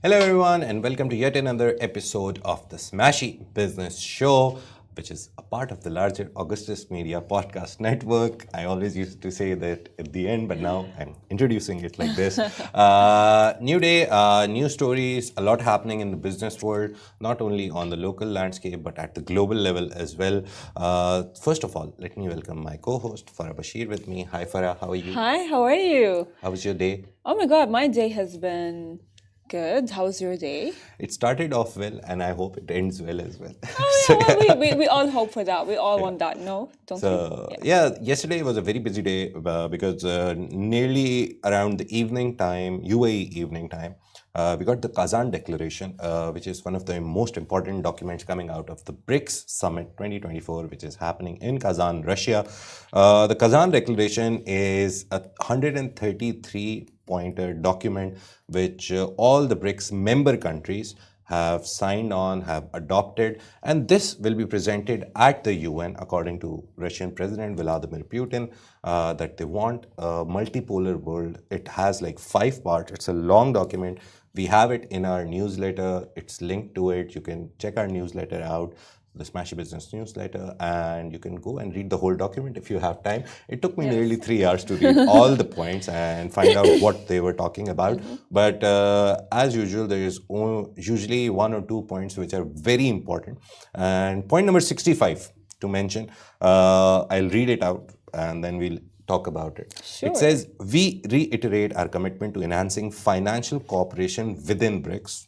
Hello, everyone, and welcome to yet another episode of the Smashi Business Show, which is a part of the larger Augustus Media Podcast Network. I always used to say that at the end, but now I'm introducing it like this. New day, new stories, a lot happening in the business world, not only on the local landscape, but at the global level as well. First of all, let me welcome my co-host, Farah Bashir, with me. Hi, Farah, how are you? Hi, how are you? How was your day? Oh my God, my day has been good. How's your day? It started off well, and I hope it ends well as well. Oh yeah, well, we all hope for that. We all want that. No, don't we? So, yeah, yesterday was a very busy day because nearly around the evening time, UAE evening time, we got the Kazan Declaration, which is one of the most important documents coming out of the BRICS Summit 2024, which is happening in Kazan, Russia. The Kazan Declaration is a 133-pointer document which all the BRICS member countries have signed on, have adopted, and this will be presented at the UN, according to Russian President Vladimir Putin, that they want a multipolar world. It has like 5 parts. It's a long document. We have it in our newsletter. It's linked to it. You can check our newsletter out, the Smashi Business newsletter, and you can go and read the whole document if you have time. It took me nearly 3 hours to read all the points and find out what they were talking about. But as usual, there is usually 1 or 2 points which are very important. And point number 65 to mention, I'll read it out and then we'll talk about it. Sure. It says, we reiterate our commitment to enhancing financial cooperation within BRICS.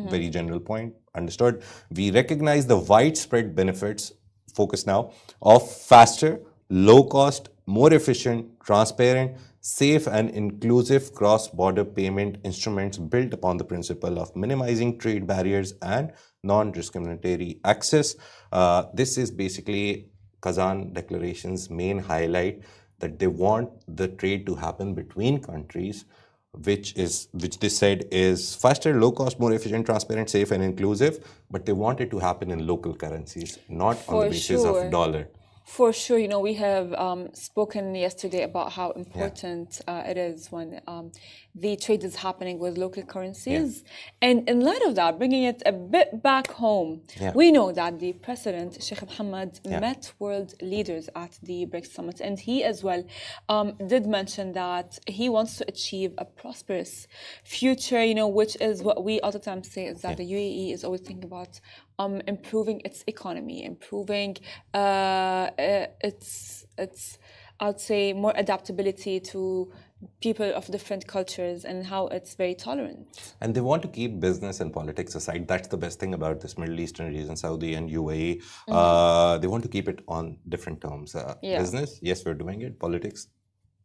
Very general point, understood. We recognize the widespread benefits, focus now, of faster, low cost, more efficient, transparent, safe and inclusive cross-border payment instruments built upon the principle of minimizing trade barriers and non-discriminatory access. This is basically Kazan Declaration's main highlight, that they want the trade to happen between countries, which they said is faster, low cost, more efficient, transparent, safe and inclusive, but they want it to happen in local currencies, not on the basis of dollar. For sure, we have spoken yesterday about how important it is when the trade is happening with local currencies. And in light of that, bringing it a bit back home, we know that the President, Sheikh Mohammed, met world leaders at the BRICS Summit. And he as well did mention that he wants to achieve a prosperous future, which is what we all the time say, is that the UAE is always thinking about improving its economy, improving its I'd say more adaptability to people of different cultures and how it's very tolerant. And they want to keep business and politics aside. That's the best thing about this Middle Eastern region, Saudi and UAE. They want to keep it on different terms. Business, yes, we're doing it. Politics,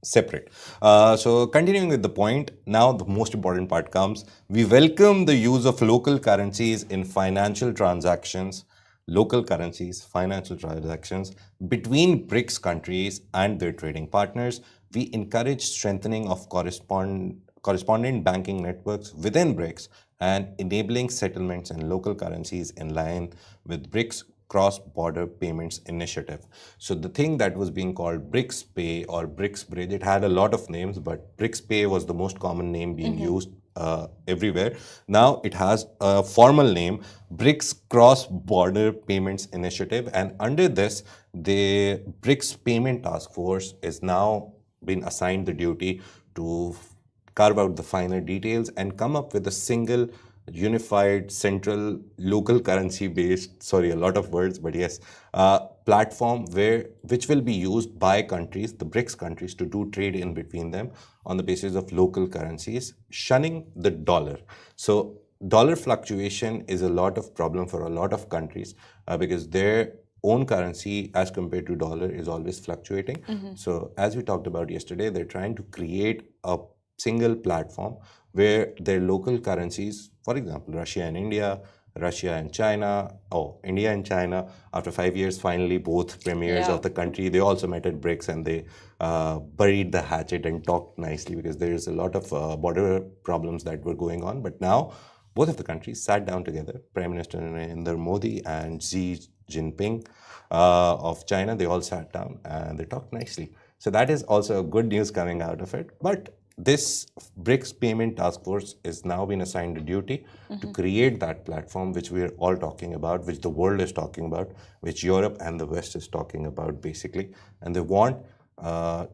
separate. So continuing with the point, now the most important part comes. We welcome the use of local currencies in financial transactions, between BRICS countries and their trading partners. We encourage strengthening of correspondent banking networks within BRICS and enabling settlements in local currencies in line with BRICS cross-border payments initiative. So the thing that was being called BRICS Pay or BRICS Bridge, it had a lot of names, but BRICS Pay was the most common name being used everywhere. Now it has a formal name, BRICS Cross-Border Payments Initiative, and under this, the BRICS Payment Task Force is now been assigned the duty to carve out the finer details and come up with a single unified central local currency based, a lot of words, but yes, platform which will be used by countries, the BRICS countries, to do trade in between them on the basis of local currencies, shunning the dollar. So dollar fluctuation is a lot of problem for a lot of countries because their own currency as compared to dollar is always fluctuating. So as we talked about yesterday, they're trying to create a single platform where their local currencies, for example, Russia and India, India and China, after 5 years, finally both premiers of the country, they also met at BRICS and they buried the hatchet and talked nicely because there is a lot of border problems that were going on. But now both of the countries sat down together, Prime Minister Narendra Modi and Xi Jinping of China, they all sat down and they talked nicely. So that is also good news coming out of it. But this BRICS Payment Task Force is now been assigned a duty to create that platform, which we are all talking about, which the world is talking about, which Europe and the West is talking about, basically. And they want to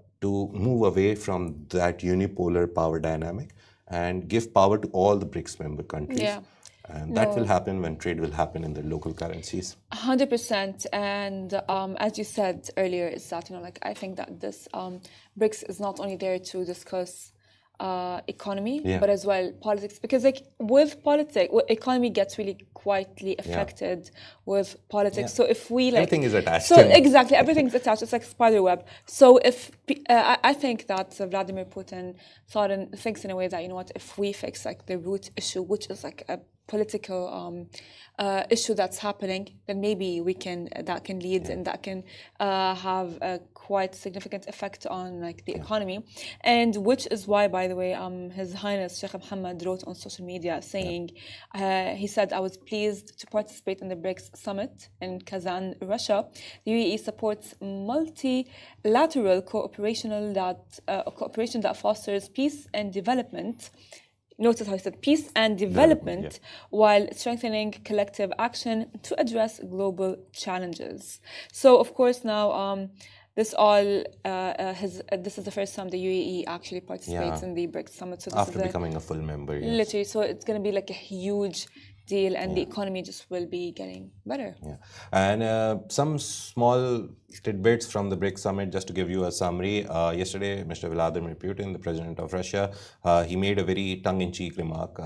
move away from that unipolar power dynamic and give power to all the BRICS member countries. Yeah. And that will happen when trade will happen in the local currencies. 100%. And as you said earlier, is that, like, I think that this BRICS is not only there to discuss economy, but as well politics, because like with politics, economy gets really quietly affected with politics. So if we like everything is attached. So exactly, everything's attached. It's like spider web. So if I think that Vladimir Putin thought and thinks in a way that, you know what, if we fix like the root issue, which is like a political issue that's happening, then maybe we can that can lead and that can have a quite significant effect on like the economy. And which is why, by the way, His Highness Sheikh Mohammed wrote on social media saying, he said, I was pleased to participate in the BRICS summit in Kazan, Russia. The UAE supports multilateral cooperation that fosters peace and development. Notice how he said peace and development while strengthening collective action to address global challenges. So, of course, now this is the first time the UAE actually participates in the BRICS summit. So this after becoming a full member, literally, so it's going to be like a huge deal, and the economy just will be getting better. Yeah, and some small tidbits from the BRICS summit, just to give you a summary. Yesterday, Mr. Vladimir Putin, the president of Russia, he made a very tongue-in-cheek remark.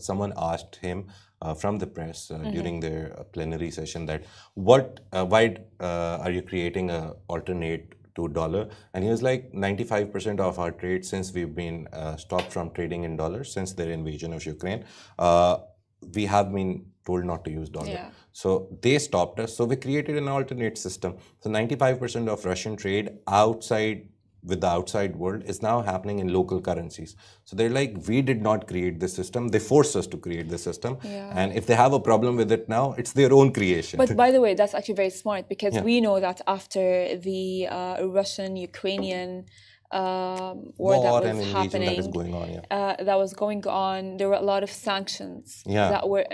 Someone asked him from the press during their plenary session that why are you creating an alternate to dollar? And he was like, 95% of our trade, since we've been stopped from trading in dollars since their invasion of Ukraine, we have been told not to use dollar. So they stopped us. So we created an alternate system. So 95% of Russian trade with the outside world is now happening in local currencies. So they're like, we did not create this system. They forced us to create the system. And if they have a problem with it now, it's their own creation. But by the way, that's actually very smart, because we know that after the Russian-Ukrainian war that was happening, that was going on, there were a lot of sanctions that were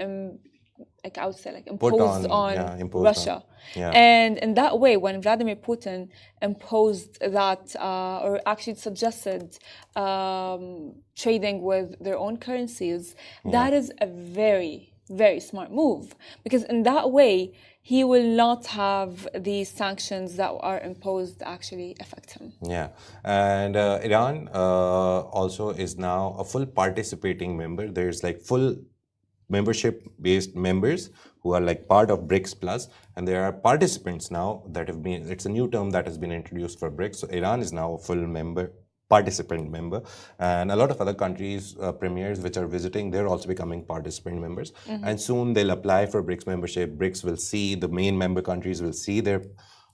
imposed on Russia. And in that way, when Vladimir Putin imposed that, or actually suggested trading with their own currencies, that is a very, very smart move, because in that way, he will not have the sanctions that are imposed actually affect him. Yeah, and Iran also is now a full participating member. There's like full membership-based members who are like part of BRICS Plus, and there are participants now that have been, it's a new term that has been introduced for BRICS. So Iran is now a full participant member, and a lot of other countries, premiers which are visiting, they're also becoming participant members. And soon they'll apply for BRICS membership. BRICS will see, the main member countries will see their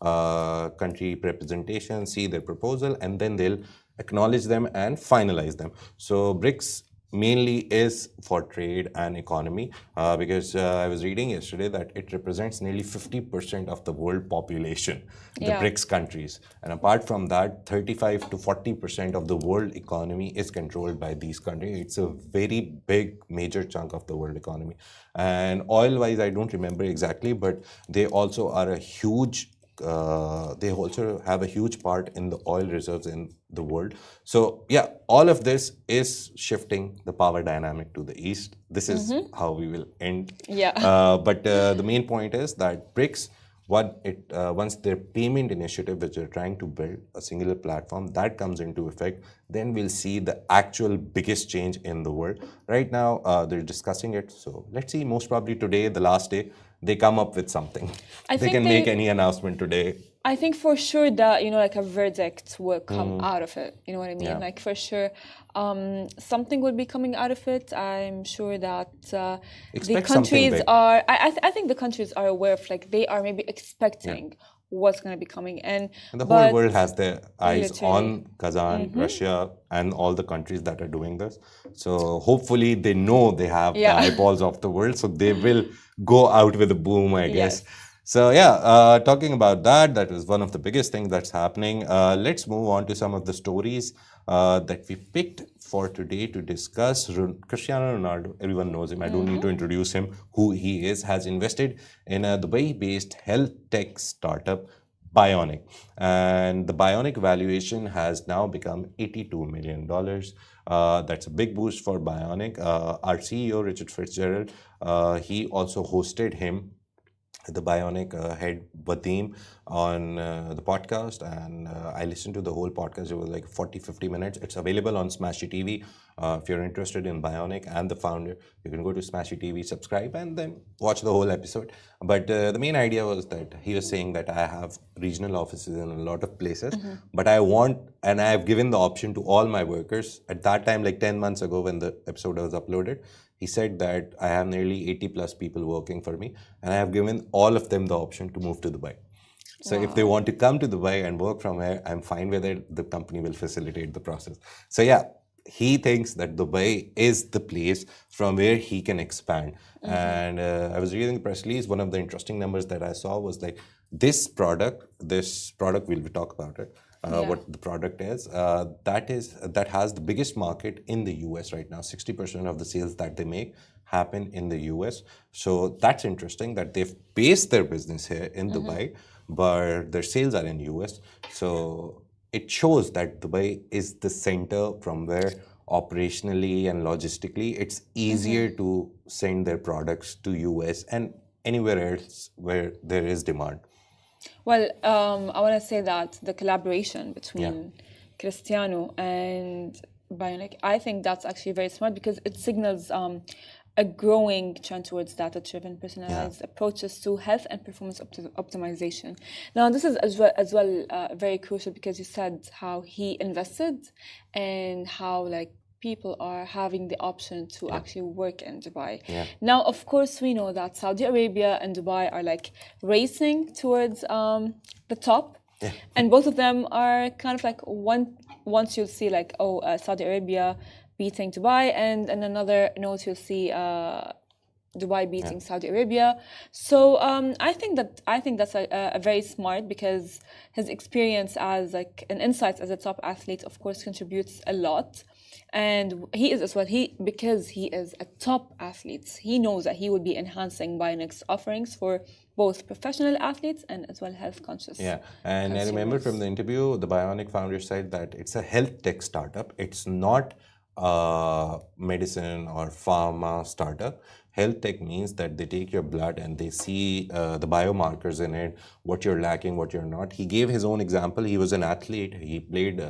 country representation, see their proposal, and then they'll acknowledge them and finalize them. So BRICS mainly is for trade and economy, because I was reading yesterday that it represents nearly 50% of the world population, the BRICS countries. And apart from that, 35 to 40% of the world economy is controlled by these countries. It's a very big, major chunk of the world economy. And oil-wise, I don't remember exactly, but they also are a huge they also have a huge part in the oil reserves in the world. So yeah, all of this is shifting the power dynamic to the east. This is how we will end. But the main point is that BRICS, once their payment initiative, which they're trying to build a singular platform, that comes into effect, then we'll see the actual biggest change in the world. Right now, they're discussing it. So let's see, most probably today, the last day, they come up with something. They can make any announcement today. I think for sure that, like a verdict will come out of it. You know what I mean? Like for sure, something will be coming out of it. I'm sure that the countries are, I think the countries are aware of, like, they are maybe expecting what's going to be coming. And the whole world has their eyes on Kazan, Russia, and all the countries that are doing this. So hopefully they know they have the eyeballs of the world, so they will go out with a boom, I guess. So talking about that is one of the biggest things that's happening. Let's move on to some of the stories. that we picked for today to discuss. Cristiano Ronaldo, everyone knows him. I don't need to introduce him, who he is, has invested in a Dubai-based health tech startup, Bioniq. And the Bioniq valuation has now become $82 million. That's a big boost for Bioniq. Our CEO, Richard Fitzgerald, he also hosted him, the Bioniq head Vadim, on the podcast, and I listened to the whole podcast. It was like 40-50 minutes. It's available on Smashi TV. If you're interested in Bioniq and the founder, you can go to Smashi TV, subscribe, and then watch the whole episode. But the main idea was that he was saying that I have regional offices in a lot of places, but I want, and I have given the option to all my workers. At that time, like 10 months ago when the episode was uploaded, he said that I have nearly 80 plus people working for me, and I have given all of them the option to move to Dubai. So if they want to come to Dubai and work from here, I'm fine with it. The company will facilitate the process. So yeah, he thinks that Dubai is the place from where he can expand. And I was reading the press release. One of the interesting numbers that I saw was like this product, we'll talk about it. What the product is, that has the biggest market in the US right now. 60% of the sales that they make happen in the US. So that's interesting that they've based their business here in Dubai, but their sales are in US. So it shows that Dubai is the center from where operationally and logistically it's easier to send their products to US and anywhere else where there is demand. Well, I want to say that the collaboration between Cristiano and Bioniq, I think that's actually very smart because it signals a growing trend towards data-driven, personalized approaches to health and performance optimization. Now, this is as well very crucial because you said how he invested and how like people are having the option to actually work in Dubai. Now, of course, we know that Saudi Arabia and Dubai are like racing towards the top. And both of them are kind of like once you'll see like, Saudi Arabia beating Dubai, and in another note you'll see Dubai beating Saudi Arabia. So I think that's a very smart, because his experience as like an insights as a top athlete, of course, contributes a lot. And he is as well, because he is a top athlete, he knows that he would be enhancing Bioniq's offerings for both professional athletes and as well health conscious. And I remember from the interview, the Bioniq founder said that it's a health tech startup. It's not a medicine or pharma startup. Health tech means that they take your blood and they see the biomarkers in it, what you're lacking, what you're not. He gave his own example. He was an athlete. He played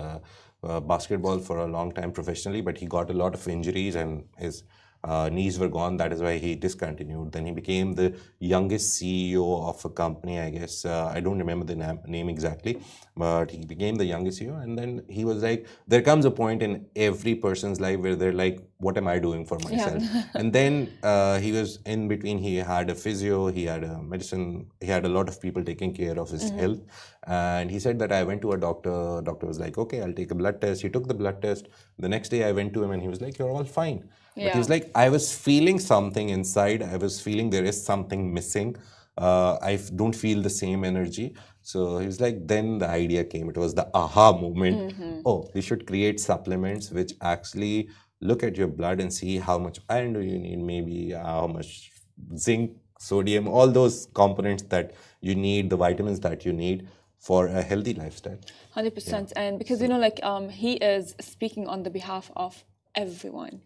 basketball for a long time professionally, but he got a lot of injuries and his knees were gone. That is why he discontinued. Then he became the youngest CEO of a company, I guess. I don't remember the name exactly, but he became the youngest CEO. And then he was like, there comes a point in every person's life where they're like, what am I doing for myself? And then he was in between. He had a physio, he had a medicine, he had a lot of people taking care of his health. And he said that I went to a doctor. Doctor was like, okay, I'll take a blood test. He took the blood test. The next day I went to him and he was like, you're all fine. But he was like, I was feeling something inside. I was feeling there is something missing. I don't feel the same energy. So he was like, then the idea came. It was the aha moment. Oh, you should create supplements which actually look at your blood and see how much iron do you need, maybe how much zinc, sodium, all those components that you need, the vitamins that you need for a healthy lifestyle. 100%. And because, you know, like he is speaking on the behalf of everyone.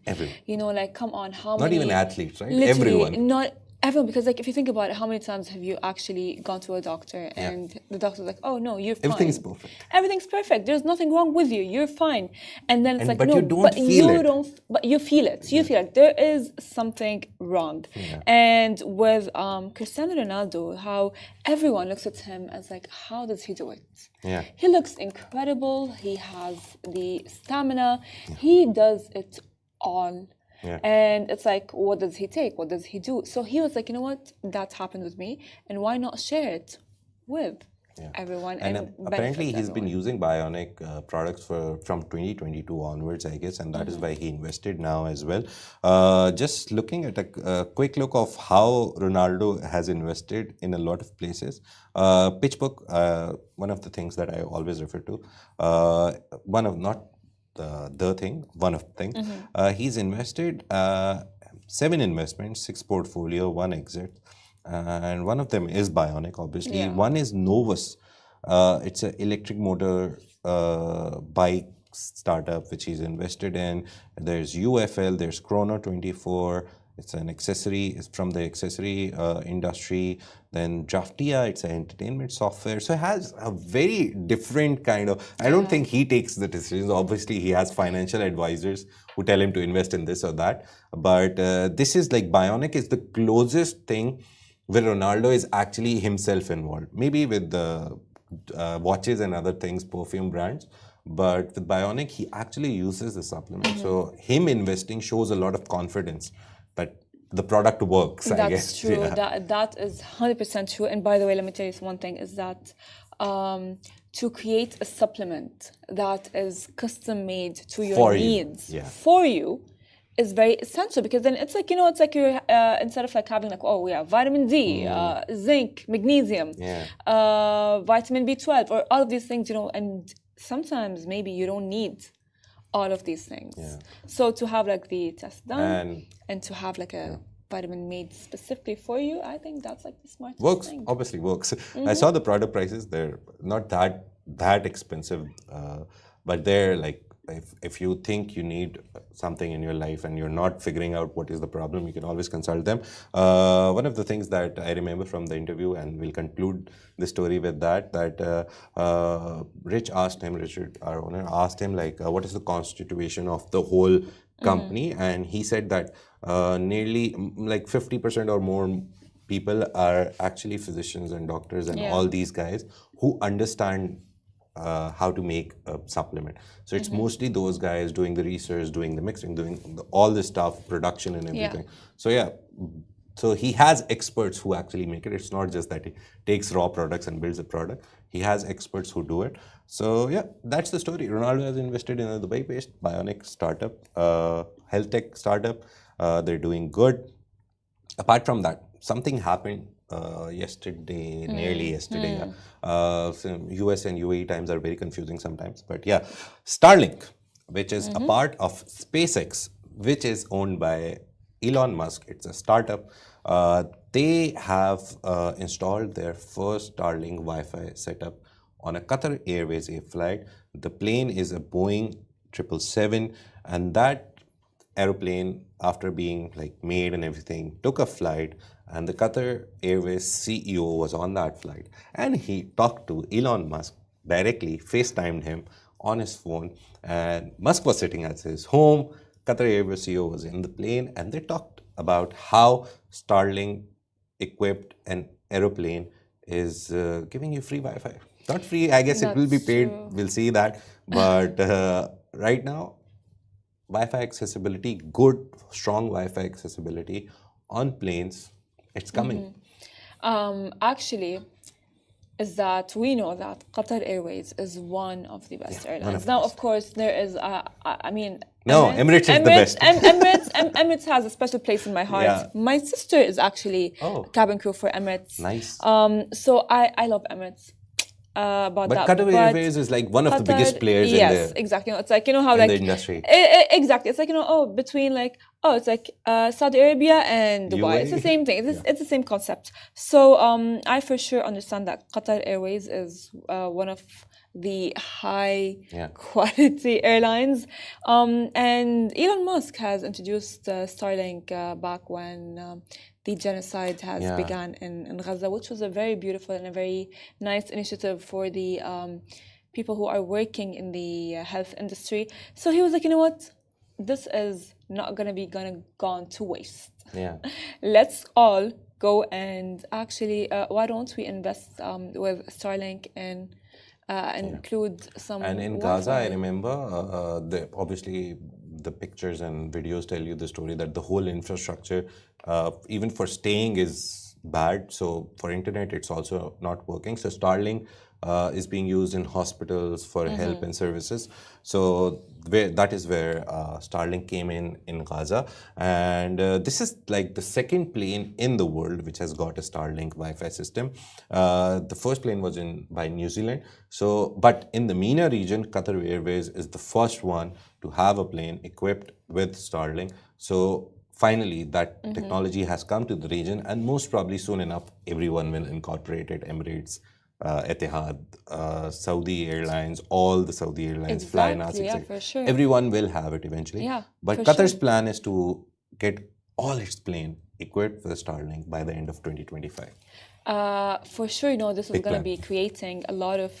You know, like, come on, how many... Not even athletes, right? Everyone. Not everyone, because like if you think about it, how many times have you actually gone to a doctor and the doctor's like, oh no, you're fine. Everything's perfect. Everything's perfect. There's nothing wrong with you. You're fine. And then it's like, but no, you don't feel it. But you feel it. You feel like there is something wrong. And with Cristiano Ronaldo, how everyone looks at him as like, how does he do it? He looks incredible. He has the stamina. He does it all. And it's like, what does he take? What does he do? So he was like, you know what? That happened with me. And why not share it with everyone? And apparently he's been using Bioniq products from 2022 onwards, I guess. And that is why he invested now as well. Just looking at a quick look of how Ronaldo has invested in a lot of places. PitchBook, one of the things that I always refer to. one of the thing. He's invested 7 investments, 6 portfolio, 1 exit, and one of them is Bioniq. Obviously, Yeah. one is Novus. It's an electric motor bike startup which he's invested in. There's UFL, there's Chrono24. It's an accessory, it's from the accessory industry. Then Draftia, it's an entertainment software. So it has a very different kind of, I don't think he takes the decisions. Obviously, he has financial advisors who tell him to invest in this or that. But this is like Bioniq is the closest thing where Ronaldo is actually himself involved. Maybe with the watches and other things, perfume brands. But with Bioniq, he actually uses the supplement. So him investing shows a lot of confidence that the product works, I guess. That's true. Yeah. That is 100% true. And by the way, let me tell you one thing is that to create a supplement that is custom made to your For you. needs Yeah. for you is very essential, because then it's like, it's like you're instead of like having like, oh, we have vitamin D, zinc, magnesium, vitamin B12, or all of these things, and sometimes maybe you don't need all of these things. Yeah. So to have like the test done And to have like a vitamin made specifically for you, I think that's like the smartest works, thing. obviously works. I saw the product prices. They're not that expensive, but they're like, if you think you need something in your life and you're not figuring out what is the problem, you can always consult them. One of the things that I remember from the interview, and we'll conclude the story with that Richard, our owner, asked him like, what is the constitution of the whole company? And he said that nearly like 50% or more people are actually physicians and doctors and all these guys who understand how to make a supplement. So it's mostly those guys doing the research, doing the mixing, doing all this stuff, production and everything. So he has experts who actually make it. It's not just that he takes raw products and builds a product. He has experts who do it. So yeah, that's the story. Ronaldo has invested in a Dubai-based Bioniq startup, HealthTech startup. They're doing good. Apart from that, something happened yesterday, nearly yesterday. So US and UAE times are very confusing sometimes. But yeah, Starlink, which is a part of SpaceX, which is owned by Elon Musk. It's a startup. They have installed their first Starlink Wi-Fi setup on a Qatar Airways flight. The plane is a Boeing 777, and that aeroplane, after being like made and everything, took a flight, and the Qatar Airways CEO was on that flight, and he talked to Elon Musk directly, FaceTimed him on his phone, and Musk was sitting at his home. Qatar Airways CEO was in the plane, and they talked about how Starlink equipped an aeroplane is giving you free Wi-Fi. Not free, I guess it will be paid. True. We'll see that. But right now, Wi-Fi accessibility, good, strong Wi-Fi accessibility on planes, it's coming. Actually, is that we know that Qatar Airways is one of the best airlines. Now, of course, there is, I mean, No, Emirates is the best. Emirates has a special place in my heart. Yeah. My sister is actually cabin crew for Emirates. Nice. So I love Emirates. About But that. Qatar Airways is like one of the biggest players in Yes, the exactly. It's like, how like the industry. Exactly. It's like, between like, it's like Saudi Arabia and Dubai. It's the UAE. same thing. It's the same concept. So I for sure understand that Qatar Airways is one of the high quality airlines. And Elon Musk has introduced Starlink back when the genocide has begun in Gaza, which was a very beautiful and a very nice initiative for the people who are working in the health industry. So he was like, you know what? This is not going to be gone to waste. Yeah. Let's all go and actually, why don't we invest with Starlink and include some And in Wi-Fi. Gaza, I remember, obviously, the pictures and videos tell you the story that the whole infrastructure, even for staying, is bad. So for internet, it's also not working. So Starlink is being used in hospitals for help and services. So that is where Starlink came in Gaza, and this is like the second plane in the world which has got a Starlink Wi-Fi system. The first plane was by New Zealand. So, but in the MENA region, Qatar Airways is the first one to have a plane equipped with Starlink. So finally, that technology has come to the region, and most probably soon enough, everyone will incorporate it. Emirates, Etihad, Saudi Airlines, all the Saudi Airlines, Fly, Nas, Exactly, yeah, etc. for sure. Everyone will have it eventually. Yeah, But for Qatar's sure. plan is to get all its plane equipped with Starlink by the end of 2025. For sure, you know, this is Big going to plan. be creating a lot of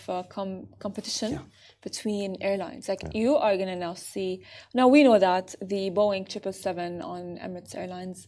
competition Yeah. between airlines. Like you are going to now see, now we know that the Boeing 777 on Emirates Airlines,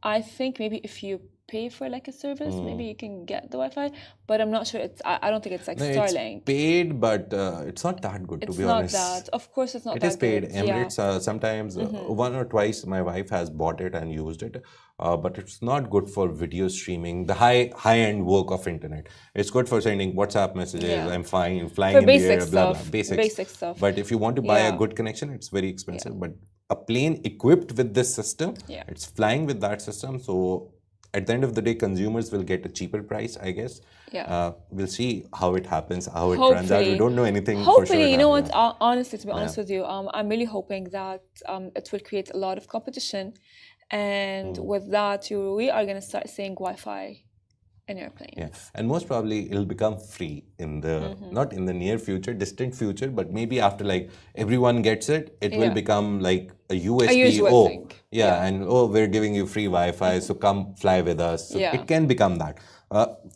I think maybe if you pay for like a service, maybe you can get the Wi-Fi, but I'm not sure I don't think it's like No, it's Starlink. paid, but it's not that good, to It's be not honest. that. Of course, it's not It that is paid. good. Emirates, sometimes one or twice my wife has bought it and used it, but it's not good for video streaming, the high-end work of internet. It's good for sending WhatsApp messages, Yeah. I'm flying For in the basic air, blah, blah, stuff. basics. Basic stuff. But if you want to buy a Yeah. good connection, it's very expensive. But a plane equipped with this system, Yeah. it's flying with that system, so at the end of the day, consumers will get a cheaper price, I guess. Yeah. We'll see how it happens, how it turns out. We Hopefully. don't know anything for sure. Hopefully, you know now, what? yeah. Honestly, to be honest with you, I'm really hoping that it will create a lot of competition, and with that, we are going to start seeing Wi-Fi in airplanes. Yeah, and most probably it'll become free in the not in the near future, distant future, but maybe after like everyone gets it, it will Yeah. become like a USP. usual thing. Yeah, and we're giving you free Wi-Fi, so come fly with us. So Yeah. it can become that.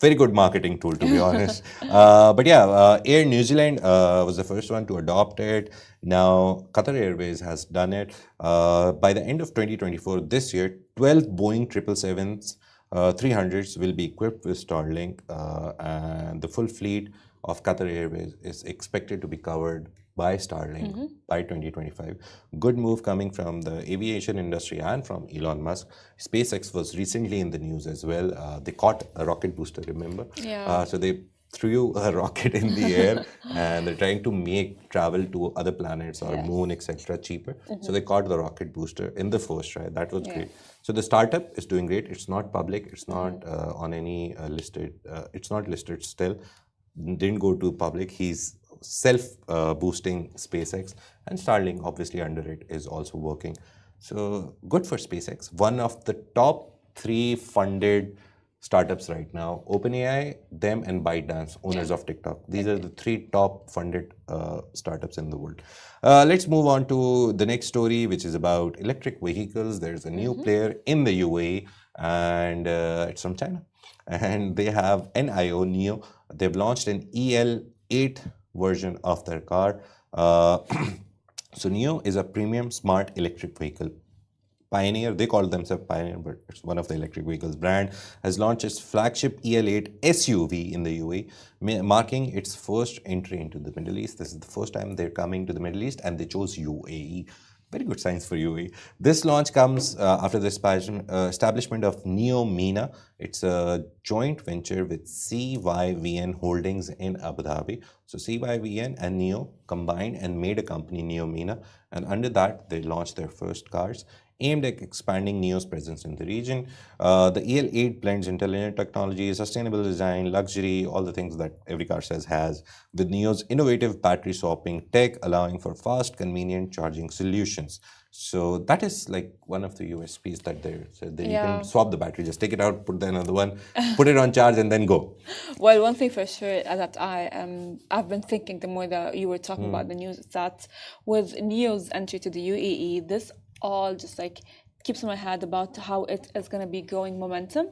Very good marketing tool, to be honest. But yeah, Air New Zealand was the first one to adopt it. Now Qatar Airways has done it. By the end of 2024, this year, 12 Boeing 777s. 300s will be equipped with Starlink, and the full fleet of Qatar Airways is expected to be covered by Starlink by 2025. Good move coming from the aviation industry and from Elon Musk. SpaceX was recently in the news as well. They caught a rocket booster, remember? Yeah. So they threw a rocket in the air and they're trying to make travel to other planets or moon, etc. cheaper. So they caught the rocket booster in the first try. That was great. So the startup is doing great. It's not public. It's not on any listed. It's not listed still. Didn't go to public. He's self-boosting SpaceX, and Starlink, obviously under it, is also working. So good for SpaceX. One of the top 3 funded startups right now: OpenAI, them, and ByteDance, owners of TikTok. These are the 3 top funded startups in the world. Let's move on to the next story, which is about electric vehicles. There's a new player in the UAE, and it's from China. And they have NIO. They've launched an EL8 version of their car. So NIO is a premium smart electric vehicle. Pioneer, they call themselves Pioneer, but it's one of the electric vehicles brand, has launched its flagship EL8 SUV in the UAE, marking its first entry into the Middle East. This is the first time they're coming to the Middle East, and they chose UAE. Very good signs for UAE. This launch comes after the establishment of NIO MENA. It's a joint venture with CYVN Holdings in Abu Dhabi. So CYVN and NIO combined and made a company, NIO MENA, and under that they launched their first cars, aimed at expanding NIO's presence in the region. The EL8 blends intelligent technology, sustainable design, luxury, all the things that every car says has, with NIO's innovative battery swapping tech, allowing for fast, convenient charging solutions. So that is like one of the USPs that they said that you can swap the battery, just take it out, put the another one, put it on charge, and then go. Well, one thing for sure that I've been thinking the more that you were talking about the news is that with NIO's entry to the UAE, this all just like keeps in my head about how it is going to be growing momentum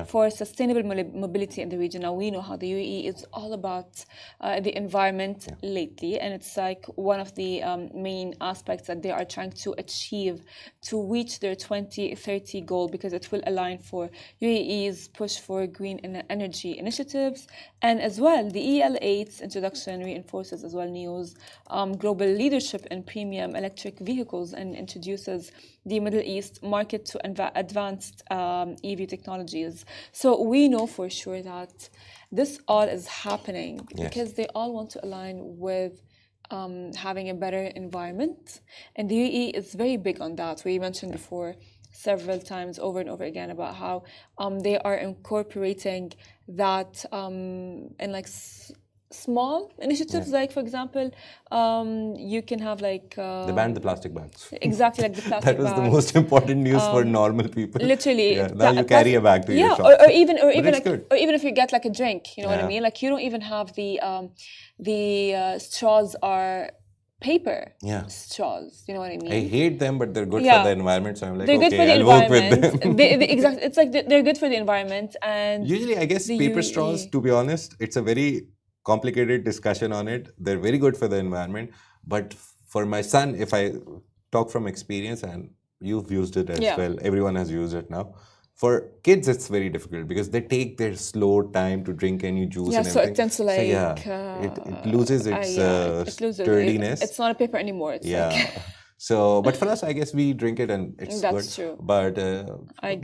for sustainable mobility in the region. Now we know how the UAE is all about the environment lately, and it's like one of the main aspects that they are trying to achieve to reach their 2030 goal, because it will align for UAE's push for green energy initiatives. And as well, the EL8's introduction reinforces as well NIO's global leadership in premium electric vehicles and introduces the Middle East market to advanced EV technology. technologies. So we know for sure that this all is happening because they all want to align with having a better environment. And the UAE is very big on that. We mentioned before several times over and over again about how they are incorporating that in like small initiatives, like for example, you can have like they banned the plastic bags. Exactly, like the plastic That was bags. the most important news for normal people. Literally, now you carry a bag to your shop. or even it's like, good. or even if you get like a drink, you know what I mean? Like you don't even have the straws are paper straws. You know what I mean? I hate them, but they're good for the environment. So I'm like, they're good for the I'll environment. work with them. Exactly, it's like they're good for the environment. And usually, I guess paper straws. To be honest, it's a very complicated discussion on it. They're very good for the environment, but for my son, if I talk from experience, and you've used it as well, everyone has used it now. For kids, it's very difficult because they take their slow time to drink any juice and everything. So it tends to like... it loses its sturdiness. It's not a paper anymore. It's like... So, but for us, I guess we drink it and it's good. That's true. But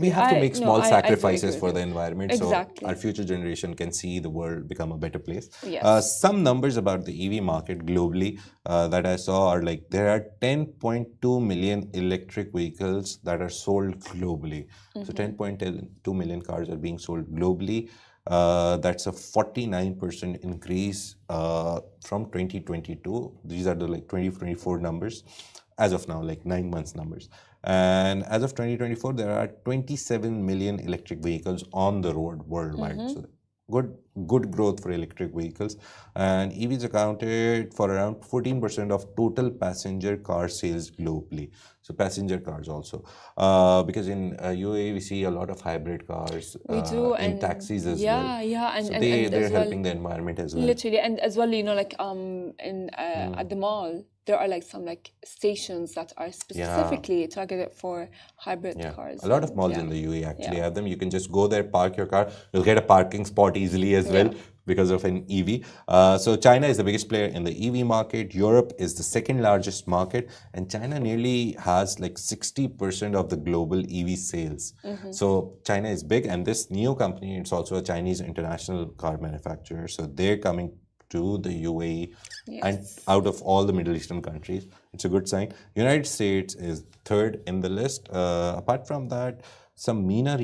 we have to make small sacrifices for the environment so our future generation can see the world become a better place. Some numbers about the EV market globally that I saw are like there are 10.2 million electric vehicles that are sold globally. So 10.2 million cars are being sold globally. That's a 49% increase from 2022. These are the like 2024 numbers. As of now, like 9 months numbers. And as of 2024, there are 27 million electric vehicles on the road worldwide. So good growth for electric vehicles. And EVs accounted for around 14% of total passenger car sales globally. So passenger cars also. Because in UAE, we see a lot of hybrid cars. We do. And taxis as well. And, so and they're helping the environment as well. Literally. And as well, you know, like at the mall, there are like some like stations that are specifically targeted for hybrid cars. A lot of malls in the UAE actually have them. You can just go there, park your car. You'll get a parking spot easily as well because of an EV. So China is the biggest player in the EV market. Europe is the second largest market. And China nearly has like 60% of the global EV sales. So China is big. And this NIO company, it's also a Chinese international car manufacturer. So they're coming to the UAE and out of all the Middle Eastern countries. It's a good sign. United States is third in the list. Apart from that, some MENA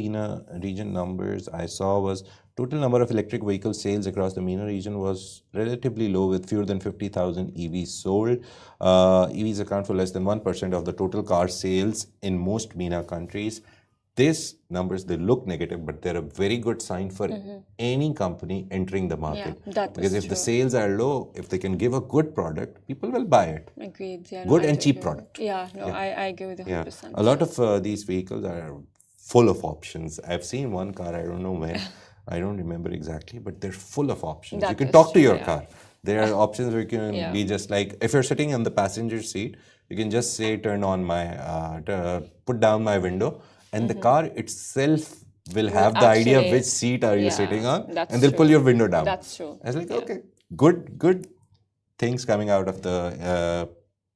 region numbers I saw was total number of electric vehicle sales across the MENA region was relatively low with fewer than 50,000 EVs sold. EVs account for less than 1% of the total car sales in most MENA countries. These numbers, they look negative, but they're a very good sign for any company entering the market. Because if the sales are low, if they can give a good product, people will buy it. Agreed. Good and cheap product. I agree with you 100%. A lot of these vehicles are full of options. I've seen one car, I don't know when, I don't remember exactly, but they're full of options. You can talk to your car. There are options where you can be just like, if you're sitting in the passenger seat, you can just say, turn on my, put down my window. And the car itself will have the idea of which seat are you sitting on, and they'll pull your window down. That's true. I was like, okay, good things coming out of the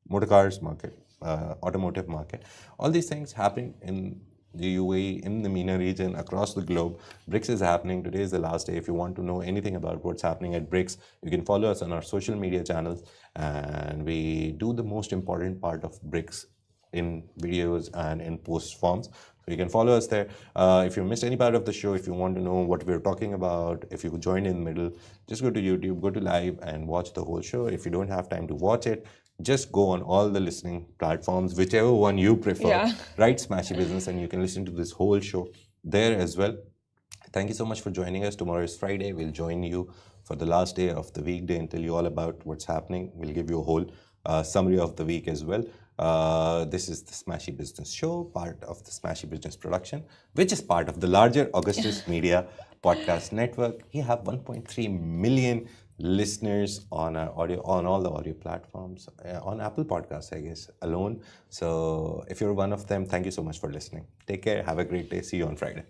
motor cars market, automotive market. All these things happen in the UAE, in the MENA region, across the globe. BRICS is happening. Today is the last day. If you want to know anything about what's happening at BRICS, you can follow us on our social media channels. And we do the most important part of BRICS in videos and in post forms. So you can follow us there. If you missed any part of the show, if you want to know what we're talking about, if you join in the middle, just go to YouTube, go to live and watch the whole show. If you don't have time to watch it, just go on all the listening platforms, whichever one you prefer. Write Smashi Business and you can listen to this whole show there as well. Thank you so much for joining us. Tomorrow is Friday. We'll join you for the last day of the weekday and tell you all about what's happening. We'll give you a whole summary of the week as well. This is the Smashi Business Show, part of the Smashi Business production, which is part of the larger Augustus Media podcast network. We have 1.3 million listeners on our audio, on all the audio platforms, on Apple Podcasts, I guess, alone. So if you're one of them, thank you so much for listening. Take care. Have a great day. See you on Friday.